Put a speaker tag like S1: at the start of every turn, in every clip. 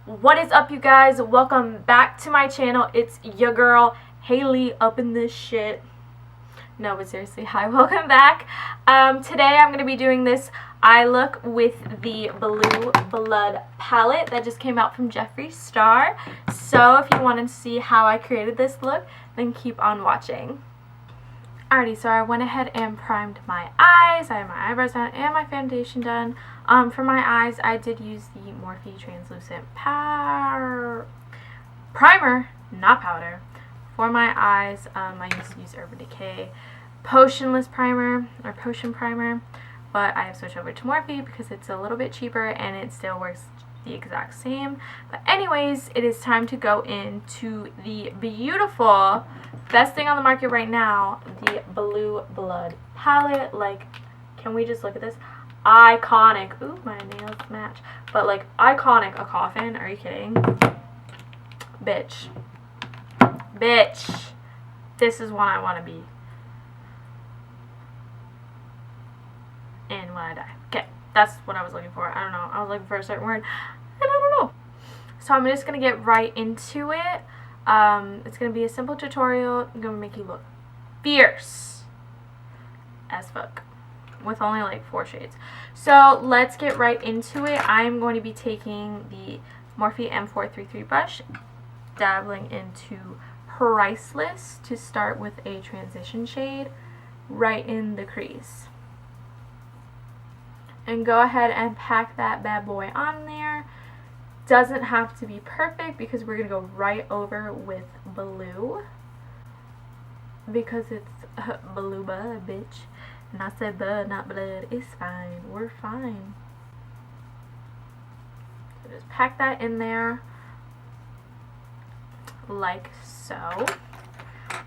S1: What is up, you guys? Welcome back to my channel. It's your girl Haley up in this shit. No, but seriously, hi, welcome back. Today I'm gonna be doing this eye look with the Blue Blood palette that just came out from Jeffree Star. So if you want to see how I created this look, then keep on watching. Alrighty, so I went ahead and primed my eyes. I have my eyebrows done and my foundation done. For my eyes, I did use the Morphe translucent primer, not powder. For my eyes, I used to use Urban Decay potionless primer or potion primer, but I have switched over to Morphe because it's a little bit cheaper and it still works the exact same. But anyways, it is time to go into the beautiful, best thing on the market right now, the Blue Blood palette. Like, can we just look at this? Iconic. Ooh, my nails match. But like, iconic. A coffin? Are you kidding? Bitch. This is what I want to be. And when I die. Okay, that's what I was looking for. I don't know. I was looking for a certain word. And I don't know. So I'm just going to get right into it. It's going to be a simple tutorial. I'm going to make you look fierce as fuck with only like 4 shades. So let's get right into it. I'm going to be taking the Morphe M433 brush, dabbling into Priceless to start with a transition shade right in the crease. And go ahead and pack that bad boy on there. Doesn't have to be perfect because we're going to go right over with blue. Because it's blue blood, bitch. And I said blood, not blood. It's fine. We're fine. So just pack that in there. Like so.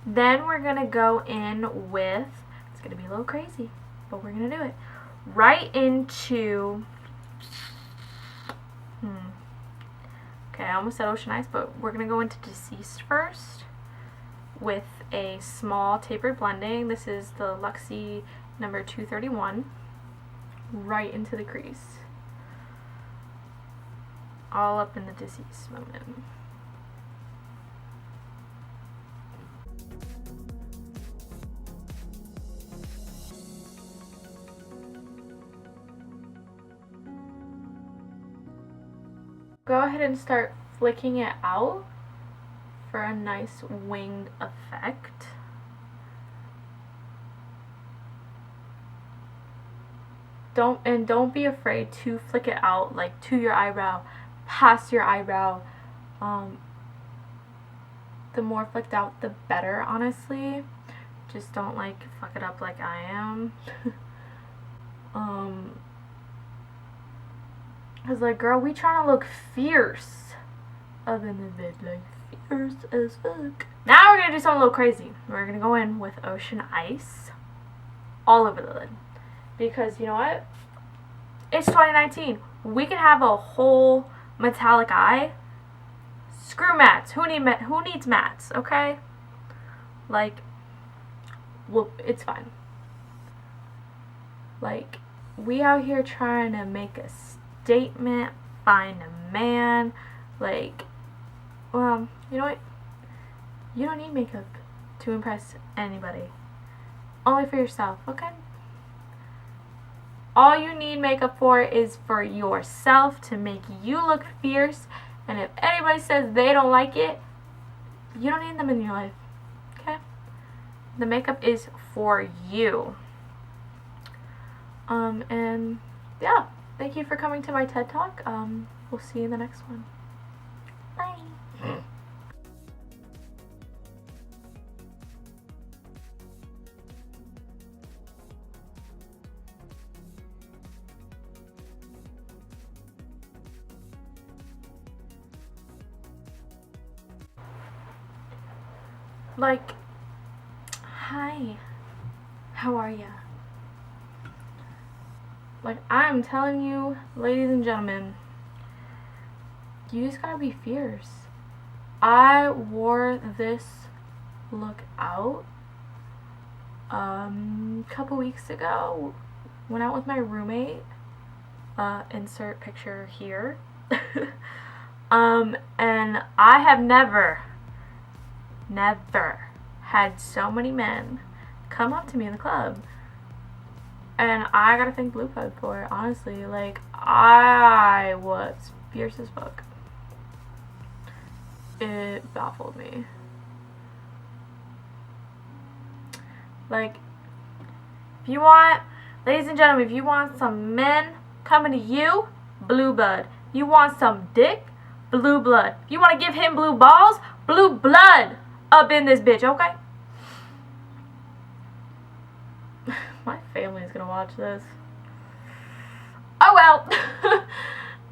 S1: Then we're going to go in with, it's going to be a little crazy, but we're going to do it. Right into, okay, I almost said Ocean Eyes, but we're going to go into Deceased first with a small tapered blending. This is the Luxie number 231. Right into the crease. All up in the Deceased moment. Go ahead and start flicking it out for a nice winged effect. Don't be afraid to flick it out like to your eyebrow, past your eyebrow. The more flicked out, the better, honestly. Just don't like fuck it up like I am. Cause like, girl, we trying to look fierce up in the bed, like fierce as fuck. Now we're gonna do something a little crazy. We're gonna go in with Ocean Ice all over the lid, because you know what? It's 2019. We can have a whole metallic eye. Screw mattes. Who needs mattes? Okay. Like, well, it's fine. Like, we out here trying to make a statement, find a man, like, well, you know what? You don't need makeup to impress anybody. Only for yourself, okay? All you need makeup for is for yourself, to make you look fierce, and if anybody says they don't like it, you don't need them in your life, okay? The makeup is for you. And yeah, thank you for coming to my TED Talk. We'll see you in the next one. Bye. Like, hi, how are ya? Like, I'm telling you, ladies and gentlemen, you just gotta be fierce. I wore this look out a couple weeks ago. Went out with my roommate. Insert picture here. And I have never had so many men come up to me in the club. And I gotta thank Blue Pug for it, honestly. Like, I was fierce as fuck. It baffled me. Like, if you want, ladies and gentlemen, if you want some men coming to you, blue blood. You want some dick, blue blood. If you want to give him blue balls, blue blood up in this bitch, okay? My family is gonna watch this. Oh well.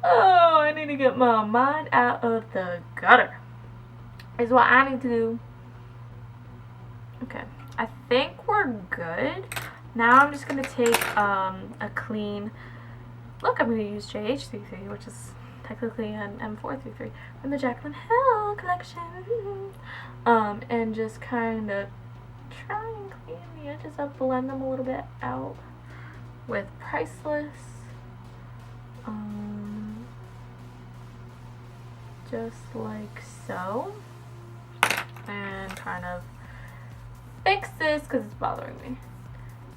S1: Oh, I need to get my mind out of the gutter. Is what I need to do. Okay, I think we're good. Now I'm just gonna take a clean look. I'm gonna use JH33, which is technically an M433 from the Jaclyn Hill collection. And just kind of try and clean the edges up, blend them a little bit out with Priceless. Just like so. And kind of fix this because it's bothering me.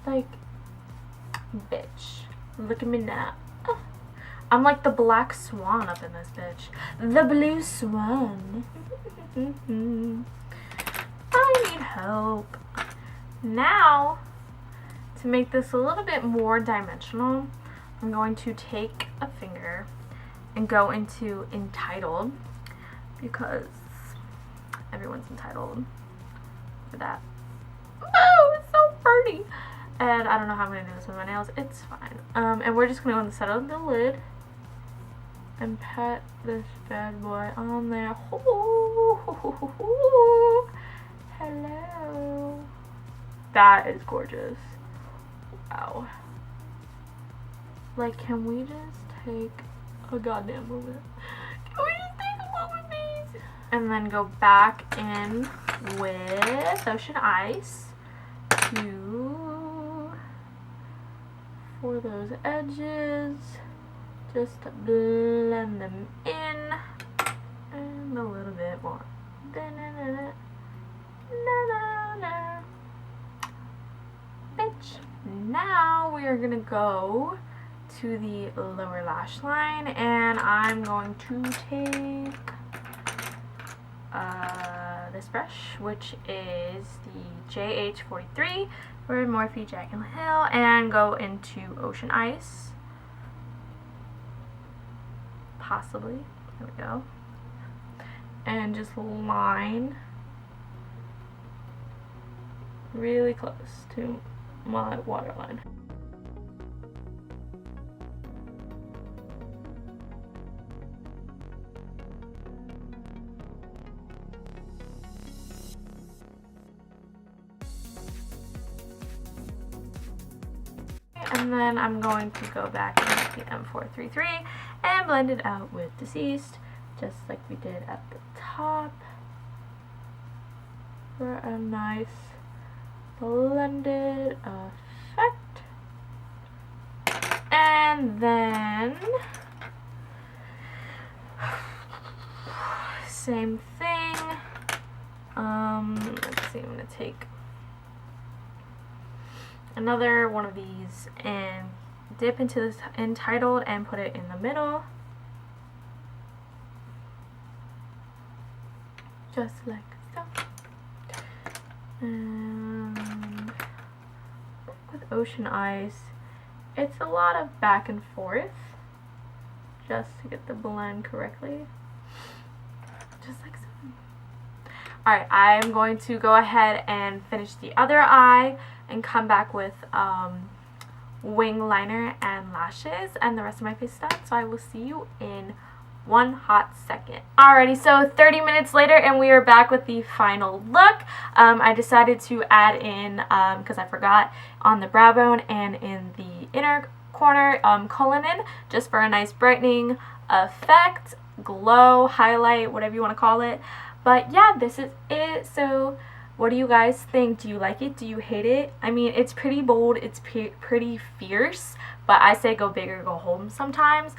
S1: Like, bitch, look at me now. I'm like the black swan up in this bitch. The blue swan. I need help. Now, to make this a little bit more dimensional, I'm going to take a finger and go into Entitled, because everyone's entitled for that. Oh, it's so pretty. And I don't know how I'm going to do this with my nails. It's fine. And we're just going to go on the side of the lid and pat this bad boy on there. Ooh, hello. That is gorgeous. Wow. Like, can we just take a goddamn moment? Can we just take a moment, please? And then go back in with Ocean Ice for those edges. Just blend them in and a little bit more. Bitch. Now we are gonna go to the lower lash line, and I'm going to take this brush, which is the JH43 for Morphe Jaclyn Hill, and go into Ocean Ice. Possibly. There we go. And just line really close to my waterline. And then I'm going to go back into the M433 and blend it out with Deceased, just like we did at the top, for a nice blended effect. And then same thing. Let's see, I'm gonna take another one of these and dip into this Entitled and put it in the middle, just like so. And with Ocean Ice, it's a lot of back and forth just to get the blend correctly, just like so. Alright, I'm going to go ahead and finish the other eye and come back with wing liner and lashes and the rest of my face stuff. So I will see you in one hot second. Alrighty, so 30 minutes later and we are back with the final look. I decided to add in, because I forgot, on the brow bone and in the inner corner, Cullinan, just for a nice brightening effect, glow, highlight, whatever you want to call it. But yeah, this is it. So what do you guys think? Do you like it? Do you hate it? I mean, it's pretty bold. It's pretty fierce. But I say go big or go home sometimes.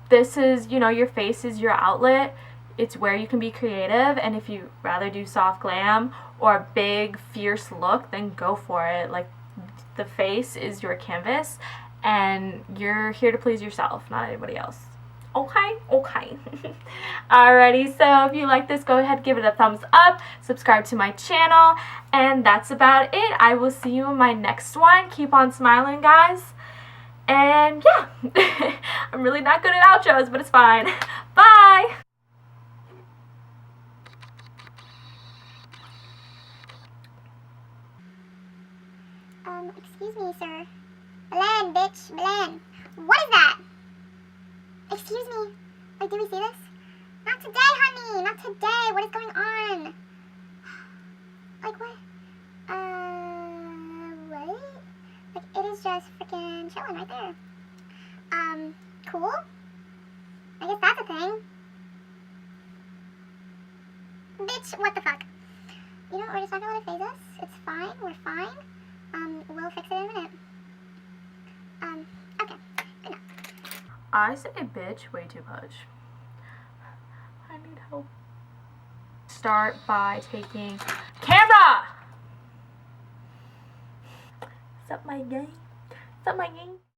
S1: this is, you know, your face is your outlet. It's where you can be creative, and if you rather do soft glam or a big fierce look, then go for it. Like, the face is your canvas, and you're here to please yourself, not anybody else. Okay? Okay. Alrighty, so if you like this, go ahead, give it a thumbs up, subscribe to my channel, and that's about it. I will see you in my next one. Keep on smiling, guys. And yeah, I'm really not good at outros, but it's fine. Bye!
S2: Excuse me, sir. Belen, bitch, Belen. What is that? Excuse me. Wait, did we see this? Not today, honey. Not today. What is going on? Like, what? What? Like, it is just freaking chilling right there. Cool? I guess that's a thing. Bitch, what the fuck? You know, we're just not gonna let it phase us. It's fine. We're fine. We'll fix it in a minute. Okay. Good enough.
S1: I say bitch way too much. I need help. Start by taking camera! What's up, my gang? What's up, my gang?